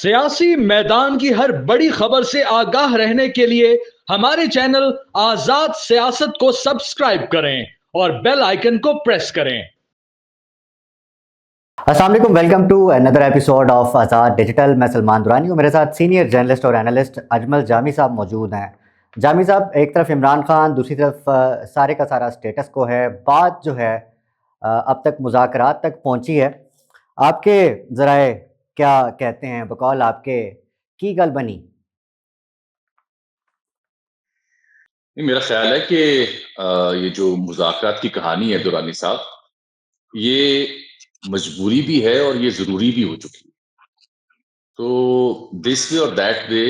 سیاسی میدان کی ہر بڑی خبر سے آگاہ رہنے کے لیے ہمارے چینل آزاد سیاست کو سبسکرائب کریں اور بیل آئیکن کو پریس کریں۔ السلام علیکم، welcome to another episode of Azad Digital. میں سلمان درانی ہوں، میرے ساتھ سینئر جرنلسٹ اور اینالسٹ اجمل جامی صاحب موجود ہیں۔ جامی صاحب، ایک طرف عمران خان، دوسری طرف سارے کا سارا اسٹیٹس کو ہے، بات جو ہے اب تک مذاکرات تک پہنچی ہے۔ آپ کے ذرائع کیا کہتے ہیں؟ بقول آپ کے کی گل بنی؟ میرا خیال ہے کہ یہ جو مذاکرات کی کہانی ہے درانی صاحب، یہ مجبوری بھی ہے اور یہ ضروری بھی ہو چکی ہے۔ تو دس وے اور دیٹ وے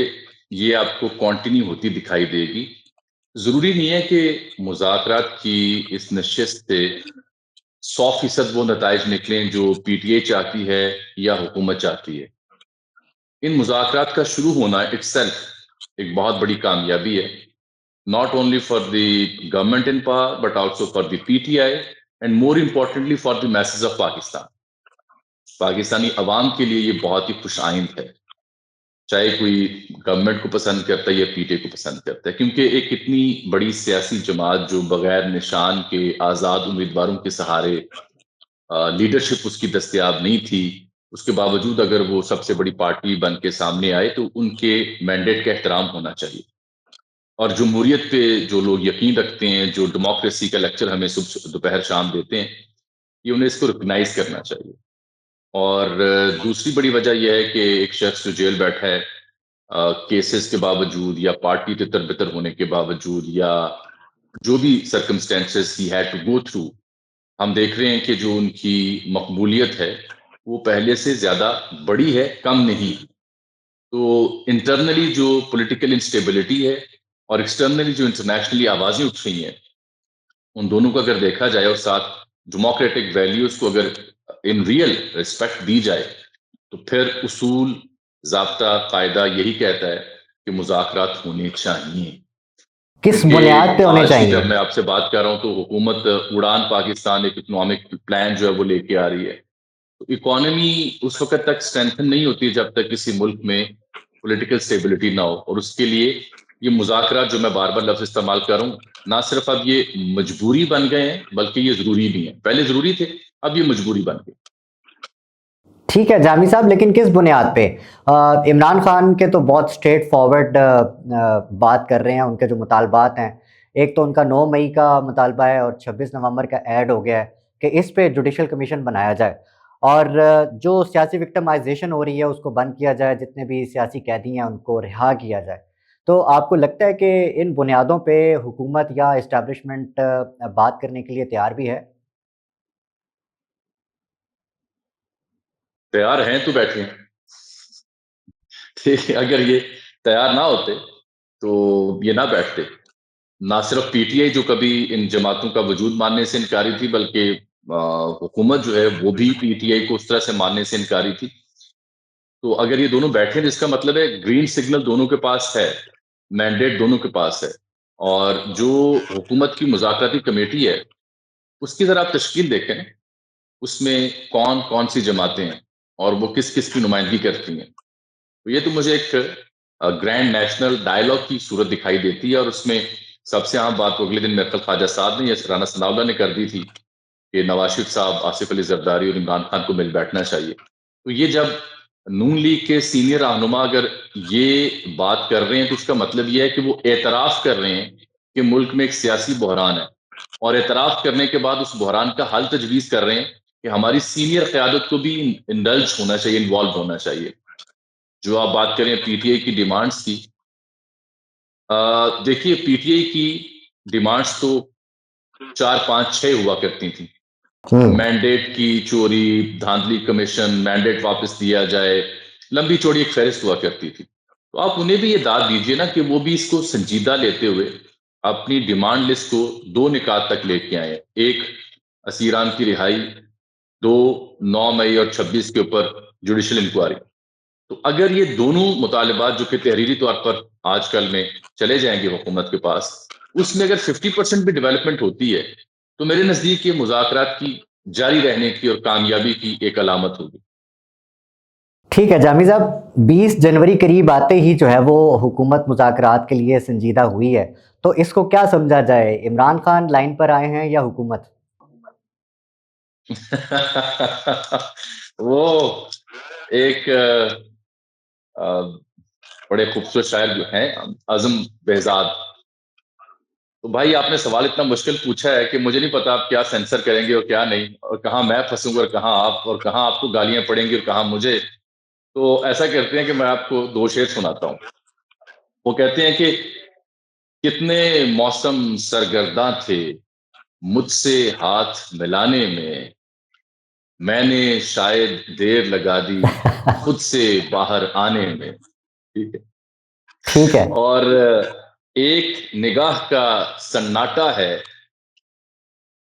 یہ آپ کو کنٹینیو ہوتی دکھائی دے گی۔ ضروری نہیں ہے کہ مذاکرات کی اس نشست سے 100% وہ نتائج نکلیں جو پی ٹی اے چاہتی ہے یا حکومت چاہتی ہے۔ ان مذاکرات کا شروع ہونا اٹ سیلف ایک بہت بڑی کامیابی ہے، not only for the government in power but also for the PTI and more importantly for the masses of Pakistan۔ Pakistani عوام کے لیے یہ بہت ہی خوش آئند ہے، چاہے کوئی گورنمنٹ کو پسند کرتا ہے یا پی ٹی اے کو پسند کرتا ہے، کیونکہ ایک اتنی بڑی سیاسی جماعت جو بغیر نشان کے آزاد امیدواروں کے سہارے لیڈرشپ اس کی دستیاب نہیں تھی، اس کے باوجود اگر وہ سب سے بڑی پارٹی بن کے سامنے آئے تو ان کے مینڈیٹ کا احترام ہونا چاہیے۔ اور جمہوریت پہ جو لوگ یقین رکھتے ہیں، جو ڈیموکریسی کا لیکچر ہمیں صبح دوپہر شام دیتے ہیں، یہ انہیں اس کو ریکگنائز کرنا چاہیے۔ اور دوسری بڑی وجہ یہ ہے کہ ایک شخص جو جیل بیٹھا ہے کیسز کے باوجود یا پارٹی تتر بتر ہونے کے باوجود یا جو بھی circumstances he had to go through, ہم دیکھ رہے ہیں کہ جو ان کی مقبولیت ہے وہ پہلے سے زیادہ بڑی ہے، کم نہیں۔ تو انٹرنلی جو پولیٹیکل انسٹیبلٹی ہے اور ایکسٹرنلی جو انٹرنیشنلی آوازیں اٹھ رہی ہیں، ان دونوں کو اگر دیکھا جائے اور ساتھ ڈیموکریٹک ویلیوز کو اگر ان ریئل ریسپیکٹ دی جائے، تو پھر اصول، ضابطہ، قاعدہ یہی کہتا ہے کہ مذاکرات ہونے چاہیے۔ کس بنیاد پہ ہونے آج چاہیے؟ جب میں آپ سے بات کر رہا ہوں تو حکومت اڑان پاکستان ایک اکنامک پلان جو ہے وہ لے کے آ رہی ہے۔ تو اکانومی اس وقت تک اسٹرینتھن نہیں ہوتی جب تک کسی ملک میں پولیٹیکل سٹیبلٹی نہ ہو، اور اس کے لیے یہ مذاکرات جو میں بار بار لفظ استعمال کر رہا ہوں، نہ صرف اب یہ مجبوری بن گئے ہیں بلکہ یہ ضروری بھی ہیں۔ پہلے ضروری تھے، اب یہ مجبوری بن گئے۔ ٹھیک ہے جامی صاحب، لیکن کس بنیاد پہ؟ عمران خان کے تو بہت اسٹریٹ فارورڈ بات کر رہے ہیں، ان کے جو مطالبات ہیں، ایک تو ان کا 9 مئی کا مطالبہ ہے اور 26 نومبر کا ایڈ ہو گیا ہے کہ اس پہ جوڈیشل کمیشن بنایا جائے اور جو سیاسی وکٹمائزیشن ہو رہی ہے اس کو بند کیا جائے، جتنے بھی سیاسی قیدی ہیں ان کو رہا کیا جائے۔ تو آپ کو لگتا ہے کہ ان بنیادوں پہ حکومت یا اسٹیبلشمنٹ بات کرنے کے لیے تیار بھی ہے؟ تیار ہیں تو بیٹھے ہیں، ٹھیک ہے۔ اگر یہ تیار نہ ہوتے تو یہ نہ بیٹھتے۔ نہ صرف پی ٹی آئی جو کبھی ان جماعتوں کا وجود ماننے سے انکاری تھی، بلکہ حکومت جو ہے وہ بھی پی ٹی آئی کو اس طرح سے ماننے سے انکاری تھی۔ تو اگر یہ دونوں بیٹھے تو اس کا مطلب ہے گرین سگنل دونوں کے پاس ہے، مینڈیٹ دونوں کے پاس ہے۔ اور جو حکومت کی مذاکراتی کمیٹی ہے اس کی ذرا آپ تشکیل دیکھیں، اس میں کون کون سی جماعتیں ہیں اور وہ کس کس کی نمائندگی کرتی ہیں، تو یہ تو مجھے ایک گرینڈ نیشنل ڈائلاگ کی صورت دکھائی دیتی ہے۔ اور اس میں سب سے عام بات تو اگلے دن میرے خواجہ صاحب نے یا رانا ثناء اللہ نے کر دی تھی کہ نواز شریف صاحب، آصف علی زرداری اور عمران خان کو مل بیٹھنا چاہیے۔ تو یہ جب نون لیگ کے سینئر رہنما اگر یہ بات کر رہے ہیں تو اس کا مطلب یہ ہے کہ وہ اعتراف کر رہے ہیں کہ ملک میں ایک سیاسی بحران ہے، اور اعتراف کرنے کے بعد اس بحران کا حل تجویز کر رہے ہیں کہ ہماری سینئر قیادت کو بھی انڈلج ہونا چاہیے، انوالو ہونا چاہیے۔ جو آپ بات کریں پی ٹی آئی کی ڈیمانڈز کی، دیکھیے پی ٹی آئی کی ڈیمانڈز تو 4 5 6 ہوا کرتی تھیں۔ مینڈیٹ کی چوری، دھاندلی کمیشن، مینڈیٹ واپس دیا جائے، لمبی چوڑی ایک فہرست ہوا کرتی تھی۔ تو آپ انہیں بھی یہ داد دیجئے نا کہ وہ بھی اس کو سنجیدہ لیتے ہوئے اپنی ڈیمانڈ لسٹ کو 2 نکات تک لے کے آئے۔ ایک، اسیران کی رہائی، 2، 9 مئی اور 26 کے اوپر جوڈیشل انکوائری۔ تو اگر یہ دونوں مطالبات جو کہ تحریری طور پر آج کل میں چلے جائیں گے حکومت کے پاس، اس میں اگر 50% بھی ڈیولپمنٹ ہوتی ہے تو میرے نزدیک یہ مذاکرات کی جاری رہنے کی اور کامیابی کی ایک علامت ہوگی۔ ٹھیک ہے جامی صاحب، 20 جنوری قریب آتے ہی جو ہے وہ حکومت مذاکرات کے لیے سنجیدہ ہوئی ہے، تو اس کو کیا سمجھا جائے؟ عمران خان لائن پر آئے ہیں یا حکومت؟ وہ ایک بڑے خوبصورت شاعر جو ہیں اعظم بہزاد، تو بھائی آپ نے سوال اتنا مشکل پوچھا ہے کہ مجھے نہیں پتا آپ کیا سینسر کریں گے اور کیا نہیں، اور کہاں میں پھنسوں گا اور کہاں آپ، اور کہاں آپ کو گالیاں پڑیں گی اور کہاں مجھے. تو ایسا کرتے ہیں کہ میں آپ کو 2 شعر سناتا ہوں. وہ کہتے ہیں کہ کتنے موسم سرگرداں تھے مجھ سے ہاتھ ملانے میں نے شاید دیر لگا دی خود سے باہر آنے میں. ٹھیک ہے. ٹھیک ہے. اور ایک نگاہ کا سناٹا ہے،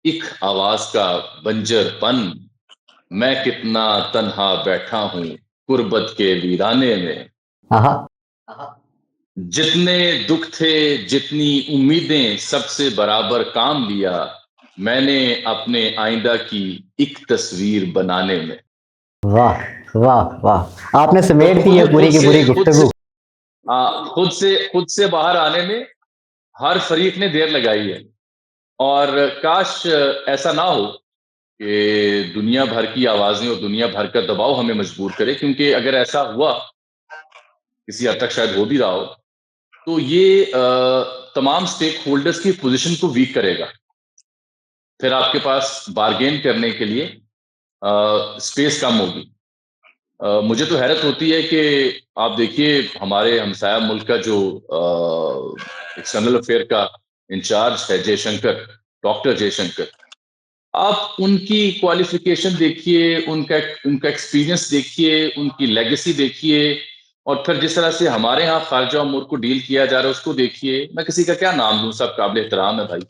ایک آواز کا بنجر پن، میں کتنا تنہا بیٹھا ہوں غربت کے ویرانے میں. جتنے دکھ تھے جتنی امیدیں سب سے برابر کام لیا میں نے اپنے آئندہ کی ایک تصویر بنانے میں. واہ واہ واہ، آپ نے تو سمیٹ دی ہے پوری کی پوری گفتگو. خود سے باہر آنے میں ہر فریق نے دیر لگائی ہے، اور کاش ایسا نہ ہو کہ دنیا بھر کی آوازیں اور دنیا بھر کا دباؤ ہمیں مجبور کرے، کیونکہ اگر ایسا ہوا، کسی حد تک شاید ہو بھی رہا ہو، تو یہ تمام سٹیک ہولڈرز کی پوزیشن کو ویک کرے گا. پھر آپ کے پاس بارگین کرنے کے لیے سپیس کم ہوگی. مجھے تو حیرت ہوتی ہے کہ آپ دیکھیے ہمارے ہمسایہ ملک کا جو ایکسٹرنل افیئر کا انچارج ہے جے شنکر، ڈاکٹر جے شنکر، آپ ان کی کوالیفیکیشن دیکھیے، ان کا ایکسپیرینس دیکھیے، ان کی لیگیسی دیکھیے، اور پھر جس طرح سے ہمارے ہاں خارجہ امور کو ڈیل کیا جا رہا ہے اس کو دیکھیے. میں کسی کا کیا نام دوں، سب قابل احترام ہے بھائی،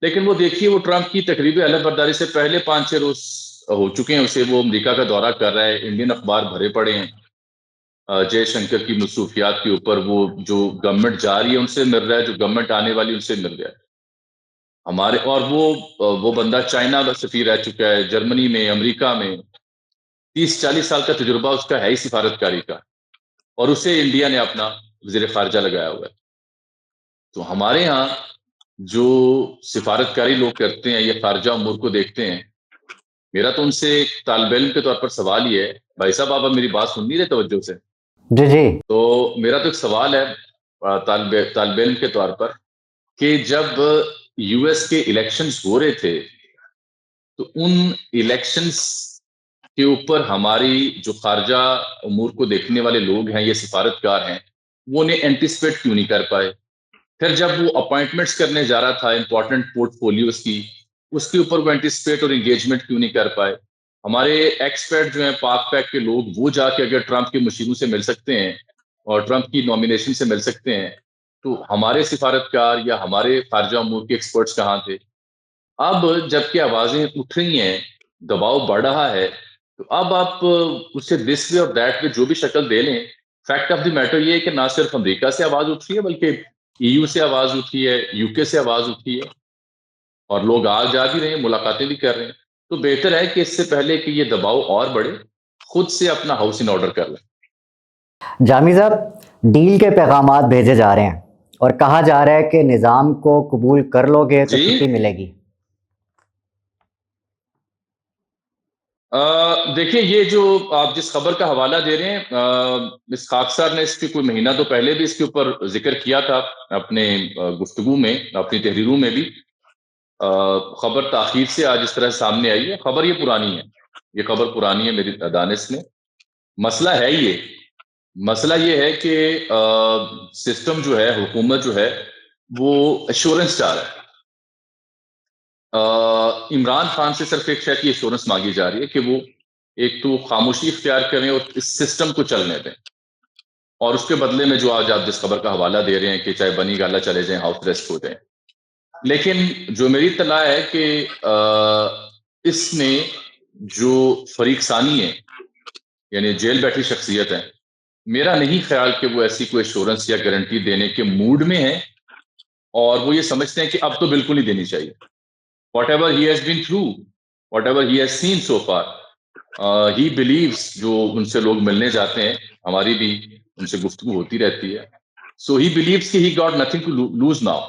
لیکن وہ دیکھیے وہ ٹرمپ کی تقریبی علم برداری سے پہلے 5-6 روز ہو چکے ہیں اسے، وہ امریکہ کا دورہ کر رہا ہے، انڈین اخبار بھرے پڑے ہیں جے شنکر کی مصروفیات کے اوپر. وہ جو گورنمنٹ جا رہی ہے ان سے مل رہا ہے، جو گورنمنٹ آنے والی ان سے مل رہا ہے ہمارے. اور وہ بندہ چائنا کا سفیر رہ چکا ہے، جرمنی میں، امریکہ میں 30-40 سال کا تجربہ اس کا ہے ہی سفارتکاری کا، اور اسے انڈیا نے اپنا وزیر خارجہ لگایا ہوا ہے. تو ہمارے ہاں جو سفارتکاری لوگ کرتے ہیں یا خارجہ امور کو دیکھتے ہیں، میرا تو ان سے ایک طالب علم کے طور پر سوال یہ ہے، بھائی صاحب آپ میری بات سن نہیں رہے توجہ سے؟ جی جی. تو میرا تو ایک سوال ہے طالب علم کے طور پر، کہ جب یو ایس کے الیکشنز ہو رہے تھے تو ان الیکشنز کے اوپر ہماری جو خارجہ امور کو دیکھنے والے لوگ ہیں یہ سفارتکار ہیں، وہ انہیں اینٹیسپیٹ کیوں نہیں کر پائے؟ پھر جب وہ اپوائنٹمنٹس کرنے جا رہا تھا امپورٹنٹ پورٹ فولیوز کی، اس کے اوپر وہ اینٹیسپیٹ اور انگیجمنٹ کیوں نہیں کر پائے؟ ہمارے ایکسپرٹ جو ہیں پاک پیک کے لوگ، وہ جا کے اگر ٹرمپ کے مشیروں سے مل سکتے ہیں اور ٹرمپ کی نومینیشن سے مل سکتے ہیں، تو ہمارے سفارتکار یا ہمارے خارجہ امور کے ایکسپرٹس کہاں تھے؟ اب جب کہ آوازیں اٹھ رہی ہیں، دباؤ بڑھ رہا ہے، تو اب آپ اسے دس وے اور دیٹ وے جو بھی شکل دے لیں، فیکٹ آف دی میٹر یہ ہے کہ نہ صرف امریکہ سے آواز اٹھ رہی ہے بلکہ ای یو سے آواز اٹھی ہے، یو کے سے آواز اٹھی ہے، اور لوگ آ جا بھی رہے ہیں، ملاقاتیں بھی کر رہے ہیں. تو بہتر ہے کہ اس سے پہلے کہ یہ دباؤ اور بڑھے، خود سے اپنا ہاؤس ان آرڈر کر لیں. جامی صاحب، ڈیل کے پیغامات بھیجے جا رہے ہیں اور کہا جا رہا ہے کہ نظام کو قبول کر لو گے تو جی چھٹی ملے گی. دیکھیں، یہ جو آپ جس خبر کا حوالہ دے رہے ہیں، مس خاکسار نے اس کی کوئی مہینہ تو پہلے بھی اس کے اوپر ذکر کیا تھا اپنے گفتگو میں، اپنی تحریروں میں بھی. خبر تاخیر سے آج اس طرح سامنے آئی ہے. خبر یہ پرانی ہے، یہ خبر پرانی ہے میری دانش میں. مسئلہ ہے یہ ہے کہ سسٹم جو ہے، حکومت جو ہے، وہ ایشورنس چاہ رہا ہے. عمران خان سے صرف ایک شے کی ایشورنس مانگی جا رہی ہے کہ وہ ایک تو خاموشی اختیار کریں اور اس سسٹم کو چلنے دیں، اور اس کے بدلے میں جو آج آپ جس خبر کا حوالہ دے رہے ہیں کہ چاہے بنی گالہ چلے جائیں، ہاؤس ریسٹ ہو جائیں. لیکن جو میری اطلاع ہے کہ اس میں جو فریق ثانی ہے، یعنی جیل بیٹھی شخصیت ہے، میرا نہیں خیال کہ وہ ایسی کوئی ایشورنس یا گارنٹی دینے کے موڈ میں ہے، اور وہ یہ سمجھتے ہیں کہ اب تو بالکل نہیں دینی چاہیے. Whatever he has been through, whatever he has seen so far, he believes, جو ان سے لوگ ملنے جاتے ہیں، ہماری بھی ان سے گفتگو ہوتی رہتی ہے. سو ہی بلیوز کہ he got nothing to lose now.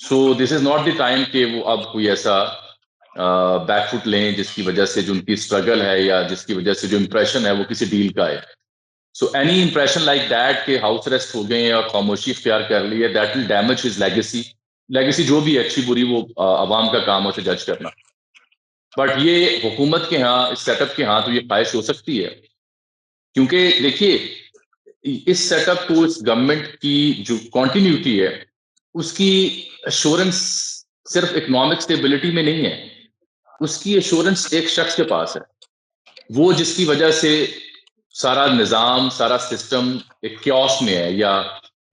So this is not the time کہ وہ اب کوئی ایسا بیک فٹ لیں جس کی وجہ سے جو ان کی اسٹرگل ہے یا جس کی وجہ سے جو امپریشن ہے وہ کسی ڈیل کا ہے. So any impression like that کہ ہاؤس اریسٹ ہو گئے ہیں اور خاموشی اختیار کر لی ہے، that will damage his legacy. Legacy جو بھی اچھی بری وہ عوام کا کام ہے اسے جج کرنا. بٹ یہ حکومت کے ہاں، اس سیٹ اپ کے ہاں تو یہ خواہش ہو سکتی ہے، کیونکہ دیکھیے اس سیٹ اپ کو، اس گورنمنٹ کی جو کنٹینیوٹی ہے اس کی ایشورنس صرف اکنامک سٹیبلٹی میں نہیں ہے، اس کی ایشورنس ایک شخص کے پاس ہے، وہ جس کی وجہ سے سارا نظام، سارا سسٹم ایک کیوس میں ہے یا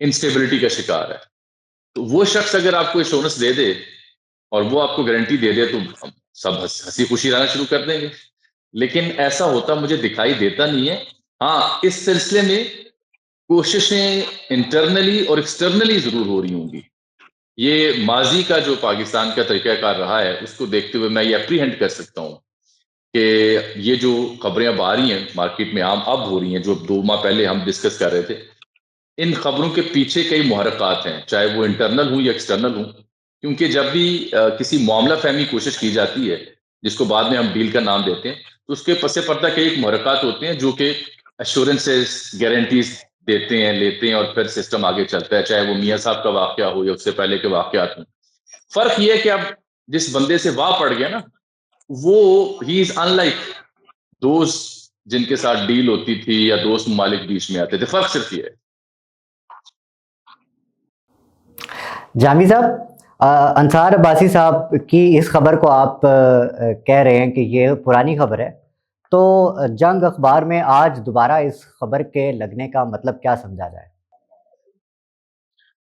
انسٹیبلٹی کا شکار ہے. تو وہ شخص اگر آپ کو ایشورنس دے دے اور وہ آپ کو گارنٹی دے دے تو سب ہنسی خوشی رہنا شروع کر دیں گے. لیکن ایسا ہوتا مجھے دکھائی دیتا نہیں ہے. ہاں، اس سلسلے میں کوششیں انٹرنلی اور ایکسٹرنلی ضرور ہو رہی ہوں گی. یہ ماضی کا جو پاکستان کا طریقہ کار رہا ہے اس کو دیکھتے ہوئے میں یہ اپریہینڈ کر سکتا ہوں کہ یہ جو خبریں اب آ رہی ہیں مارکیٹ میں، عام اب ہو رہی ہیں، جو 2 ماہ پہلے ہم ڈسکس کر رہے تھے، ان خبروں کے پیچھے کئی محرکات ہیں، چاہے وہ انٹرنل ہوں یا ایکسٹرنل ہوں. کیونکہ جب بھی کسی معاملہ فہمی کوشش کی جاتی ہے، جس کو بعد میں ہم ڈیل کا نام دیتے ہیں، تو اس کے پس پردہ کئی ایک محرکات ہوتے ہیں جو کہ ایشورنسز، گارنٹیز دیتے ہیں، لیتے ہیں، اور پھر سسٹم آگے چلتا ہے، چاہے وہ میاں صاحب کا واقعہ ہو یا اس سے پہلے کے واقعات ہوں. فرق یہ ہے کہ اب جس بندے سے واہ پڑ گیا نا، وہ ہی از ان لائک دوست جن کے ساتھ ڈیل ہوتی تھی یا دوست ممالک بیچ میں آتے تھے. فرق صرف یہ ہے. جامی صاحب، انصار عباسی صاحب کی اس خبر کو آپ کہہ رہے ہیں کہ یہ پرانی خبر ہے، تو جنگ اخبار میں آج دوبارہ اس خبر کے لگنے کا مطلب کیا سمجھا جائے؟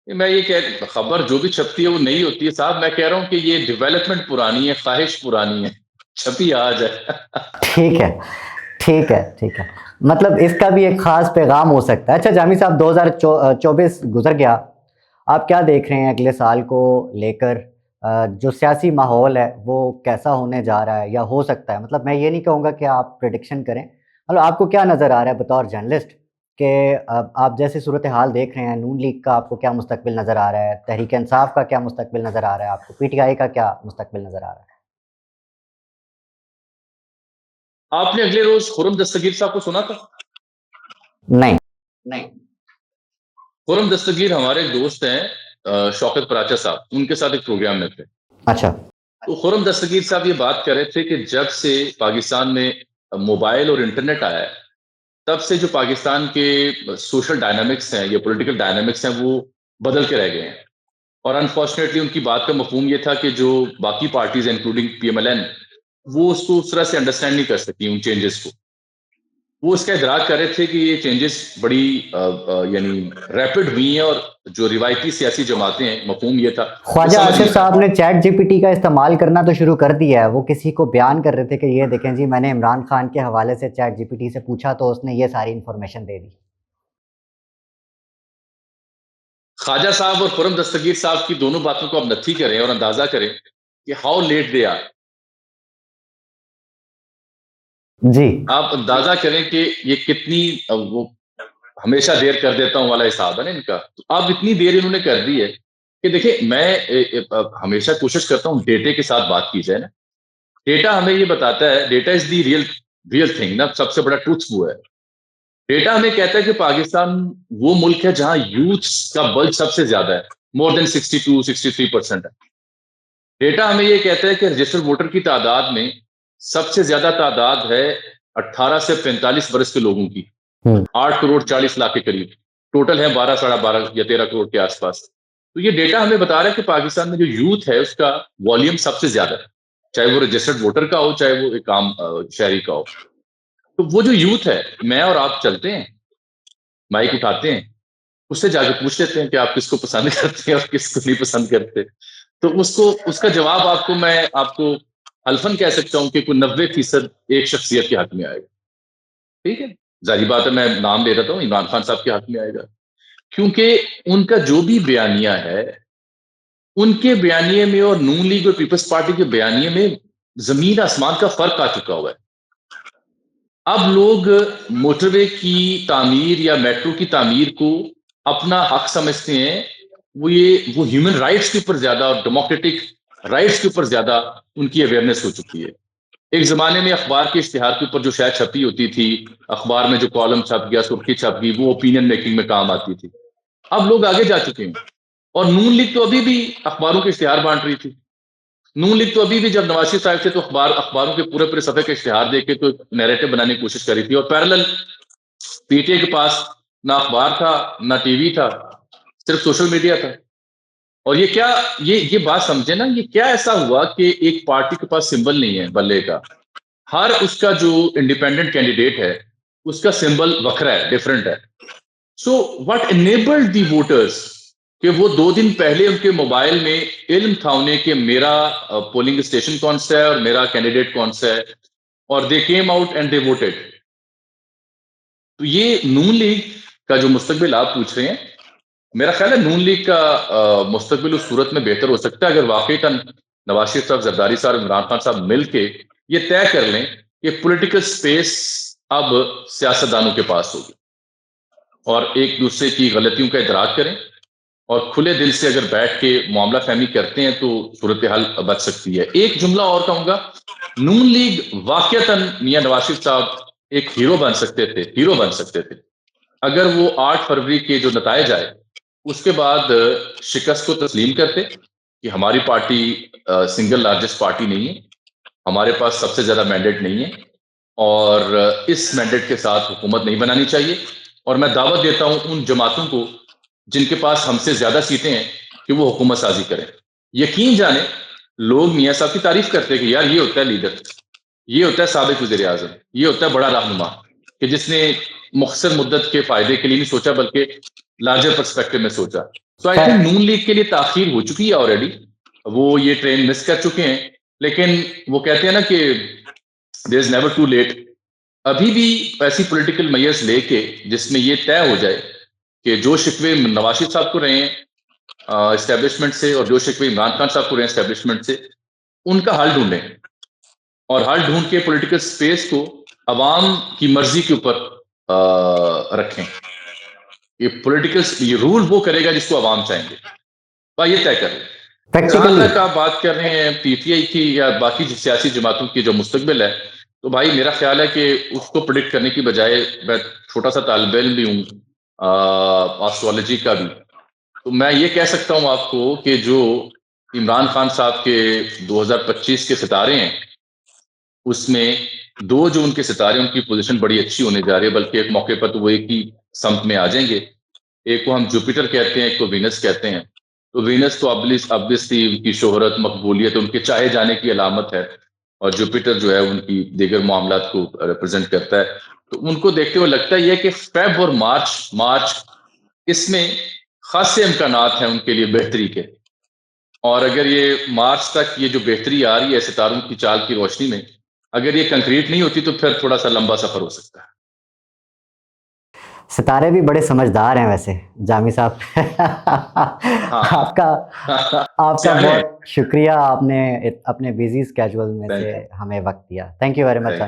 میں یہ کہہ، خبر جو بھی چھپتی ہے وہ نہیں ہوتی ہے صاحب. میں کہہ رہا ہوں کہ یہ ڈیولپمنٹ پرانی ہے، خواہش پرانی ہے، چھپی آج ہے. ٹھیک ہے، ٹھیک ہے، ٹھیک ہے، مطلب اس کا بھی ایک خاص پیغام ہو سکتا ہے. اچھا جامی صاحب، 2024 گزر گیا، آپ کیا دیکھ رہے ہیں اگلے سال کو لے کر؟ جو سیاسی ماحول ہے وہ کیسا ہونے جا رہا ہے یا ہو سکتا ہے؟ مطلب میں یہ نہیں کہوں گا کہ آپ پریڈکشن کریں، مطلب آپ کو کیا نظر آ رہا ہے بطور جرنلسٹ کہ آپ جیسے صورتحال دیکھ رہے ہیں، نون لیگ کا آپ کو کیا مستقبل نظر آ رہا ہے، تحریک انصاف کا کیا مستقبل نظر آ رہا ہے آپ کو، پی ٹی آئی کا کیا مستقبل نظر آ رہا ہے؟ آپ نے اگلے روز خرم دستگیر صاحب کو سنا تھا؟ نہیں. خرم دستگیر ہمارے ایک دوست ہیں، شوکت پراچا صاحب، ان کے ساتھ ایک پروگرام میں تھے. اچھا. تو خرم دستگیر صاحب یہ بات کر رہے تھے کہ جب سے پاکستان میں موبائل اور انٹرنیٹ آیا ہے، تب سے جو پاکستان کے سوشل ڈائنامکس ہیں یا پولیٹیکل ڈائنامکس ہیں وہ بدل کے رہ گئے ہیں. اور انفارچونیٹلی ان کی بات کا مفہوم یہ تھا کہ جو باقی پارٹیز ہیں including P M L N, وہ اس کو اس طرح سے انڈرسٹینڈ نہیں کر سکی ان چینجز کو. وہ اس کا ادراک کر رہے تھے کہ یہ چینجز بڑی یعنی ریپڈ ہوئی ہیں، اور جو روایتی سیاسی جماعتیں ہیں، مفہوم یہ تھا وہ خواجہ سمجھ آصف نہیں صاحب پائے. نے چیٹ جی پی ٹی کا استعمال کرنا تو شروع کر دیا ہے. وہ کسی کو بیان کر رہے تھے کہ یہ دیکھیں جی، میں نے عمران خان کے حوالے سے چیٹ جی پی ٹی سے پوچھا تو اس نے یہ ساری انفارمیشن دے دی. خواجہ صاحب اور خرم دستگیر صاحب کی دونوں باتوں کو آپ نتھی کریں اور اندازہ کریں کہ ہاؤ لیٹ دے آر. جی. آپ اندازہ کریں کہ یہ کتنی وہ ہمیشہ دیر کر دیتا ہوں والا حساب ہے نا ان کا. تو اب اتنی دیر انہوں نے کر دی ہے کہ دیکھیں، میں ہمیشہ کوشش کرتا ہوں ڈیٹے کے ساتھ بات کی جائے نا. ڈیٹا ہمیں یہ بتاتا ہے، data is the real thing نا. سب سے بڑا ٹروتھ وہ ہے. ڈیٹا ہمیں کہتا ہے کہ پاکستان وہ ملک ہے جہاں یوتھ کا بلج سب سے زیادہ ہے، مور دین 62-63% ہے. ڈیٹا ہمیں یہ کہتا ہے کہ رجسٹرڈ ووٹر کی تعداد میں سب سے زیادہ تعداد ہے 18 سے 45 برس کے لوگوں کی، 8 کروڑ 40 لاکھ کے قریب. ٹوٹل ہے 12 ساڑھے 12 یا 13 کروڑ کے آس پاس. تو یہ ڈیٹا ہمیں بتا رہا ہے کہ پاکستان میں جو یوتھ ہے اس کا والیوم سب سے زیادہ ہے، چاہے وہ رجسٹرڈ ووٹر کا ہو چاہے وہ ایک عام شہری کا ہو. تو وہ جو یوتھ ہے، میں اور آپ چلتے ہیں، مائک اٹھاتے ہیں، اس سے جا کے پوچھ لیتے ہیں کہ آپ کس کو پسند کرتے ہیں اور کس کو نہیں پسند کرتے. تو اس کا جواب میں آپ کو الفن کہہ سکتا ہوں کہ کوئی 90% ایک شخصیت کے حق میں آئے گا. ٹھیک ہے، ظاہری بات ہے، میں نام لے رہا ہوں، عمران خان صاحب کے حق میں آئے گا، کیونکہ ان کا جو بھی بیانیہ ہے، ان کے بیانیے میں اور نون لیگ اور پیپلز پارٹی کے بیانیے میں زمین آسمان کا فرق آ چکا ہوا ہے. اب لوگ موٹر وے کی تعمیر یا میٹرو کی تعمیر کو اپنا حق سمجھتے ہیں. وہ ہیومن رائٹس کے اوپر زیادہ اور ڈیموکریٹک رائٹس کے اوپر زیادہ ان کی اویئرنیس ہو چکی ہے. ایک زمانے میں اخبار کے اشتہار کے اوپر جو شاید چھپی ہوتی تھی, اخبار میں جو کالم چھپ گیا, سرخی چھپ گئی, وہ اوپینین میکنگ میں کام آتی تھی. اب لوگ آگے جا چکے ہیں. اور نون لیگ تو ابھی بھی اخباروں کے اشتہار بانٹ رہی تھی. نون لیگ تو ابھی بھی جب نواز شریف صاحب تھے تو اخباروں کے پورے صفحے کے اشتہار دے کے تو نیریٹو بنانے کی کوشش کری تھی. اور پیرلل پی ٹی آئی کے پاس نہ اخبار تھا, نہ ٹی وی تھا, صرف سوشل میڈیا تھا. اور یہ بات سمجھے نا, یہ کیا ایسا ہوا کہ ایک پارٹی کے پاس سمبل نہیں ہے بلے کا. ہر اس کا جو انڈیپینڈنٹ کینڈیڈیٹ ہے اس کا سمبل وکھرا ہے, ڈفرنٹ ہے. So what enabled the voters کہ وہ 2 دن پہلے ان کے موبائل میں علم تھا انہیں کہ میرا پولنگ اسٹیشن کون سا ہے اور میرا کینڈیڈیٹ کون سا ہے, اور they came out and they voted. تو یہ نون لیگ کا جو مستقبل آپ پوچھ رہے ہیں, میرا خیال ہے نون لیگ کا مستقبل اس صورت میں بہتر ہو سکتا ہے اگر واقعی نواز شریف صاحب, زرداری صاحب, عمران خان صاحب مل کے یہ طے کر لیں کہ پولیٹیکل سپیس اب سیاستدانوں کے پاس ہوگی اور ایک دوسرے کی غلطیوں کا ادراک کریں اور کھلے دل سے اگر بیٹھ کے معاملہ فہمی کرتے ہیں تو صورتحال بچ سکتی ہے. ایک جملہ اور کہوں گا, نون لیگ واقعتاً میاں نواز شریف صاحب ایک ہیرو بن سکتے تھے اگر وہ 8 فروری کے جو نتائج آئے اس کے بعد شکست کو تسلیم کرتے کہ ہماری پارٹی سنگل لارجسٹ پارٹی نہیں ہے, ہمارے پاس سب سے زیادہ مینڈیٹ نہیں ہے اور اس مینڈیٹ کے ساتھ حکومت نہیں بنانی چاہیے. اور میں دعوت دیتا ہوں ان جماعتوں کو جن کے پاس ہم سے زیادہ سیٹیں ہیں کہ وہ حکومت سازی کریں. یقین جانے لوگ میاں صاحب کی تعریف کرتے ہیں کہ یار یہ ہوتا ہے لیڈر, یہ ہوتا ہے سابق وزیر اعظم, یہ ہوتا ہے بڑا رہنما کہ جس نے مختصر مدت کے فائدے کے لیے نہیں سوچا بلکہ لارجر پرسپیکٹو میں سوچا. سو آئی تھنک نون لیگ کے لیے تاخیر ہو چکی ہے آلریڈی, وہ یہ ٹرین مس کر چکے ہیں. لیکن وہ کہتے ہیں نا کہ دیر از نیور ٹو لیٹ. ابھی بھی ایسی پولیٹیکل میئرز لے کے جس میں یہ طے ہو جائے کہ جو شکوے نواز شریف صاحب کو رہے ہیں اسٹیبلشمنٹ سے اور جو شکوے عمران خان صاحب کو رہے ہیں اسٹیبلشمنٹ سے, ان کا حل ڈھونڈیں اور حل ڈھونڈ کے پولیٹیکل سپیس کو عوام کی مرضی کے اوپر رکھیں. یہ پولیٹیکل یہ رول وہ کرے گا جس کو عوام چاہیں گے, یہ طے کریں. جہاں تک آپ بات کر رہے ہیں پی ٹی آئی کی یا باقی سیاسی جماعتوں کی جو مستقبل ہے, تو بھائی میرا خیال ہے کہ اس کو پریڈکٹ کرنے کی بجائے, میں چھوٹا سا طالب علم بھی ہوں آسٹرولوجی کا بھی, تو میں یہ کہہ سکتا ہوں آپ کو کہ جو عمران خان صاحب کے 2025 کے ستارے ہیں اس میں 2 جو ان کے ستارے, ان کی پوزیشن بڑی اچھی ہونے جا رہی ہے, بلکہ ایک موقع پر تو وہ ایک ہی سمت میں آ جائیں گے. ایک کو ہم جوپیٹر کہتے ہیں, ایک کو وینس کہتے ہیں. تو وینس تو ابویسلی ان کی شہرت, مقبولیت, ان کے چاہے جانے کی علامت ہے, اور جوپیٹر جو ہے ان کی دیگر معاملات کو ریپرزینٹ کرتا ہے. تو ان کو دیکھتے ہوئے لگتا ہے یہ کہ فیب اور مارچ اس میں خاصے امکانات ہیں ان کے لیے بہتری کے, اور اگر یہ مارچ تک یہ جو بہتری آ رہی ہے ستاروں کی چال کی روشنی میں, اگر یہ کنکریٹ نہیں ہوتی تو پھر تھوڑا سا لمبا سفر ہو سکتا ہے. ستارے بھی بڑے سمجھدار ہیں ویسے جامی صاحب. آپ کا بہت شکریہ, آپ نے اپنے بیزی اسکیجول میں سے ہمیں وقت دیا. Thank you very much.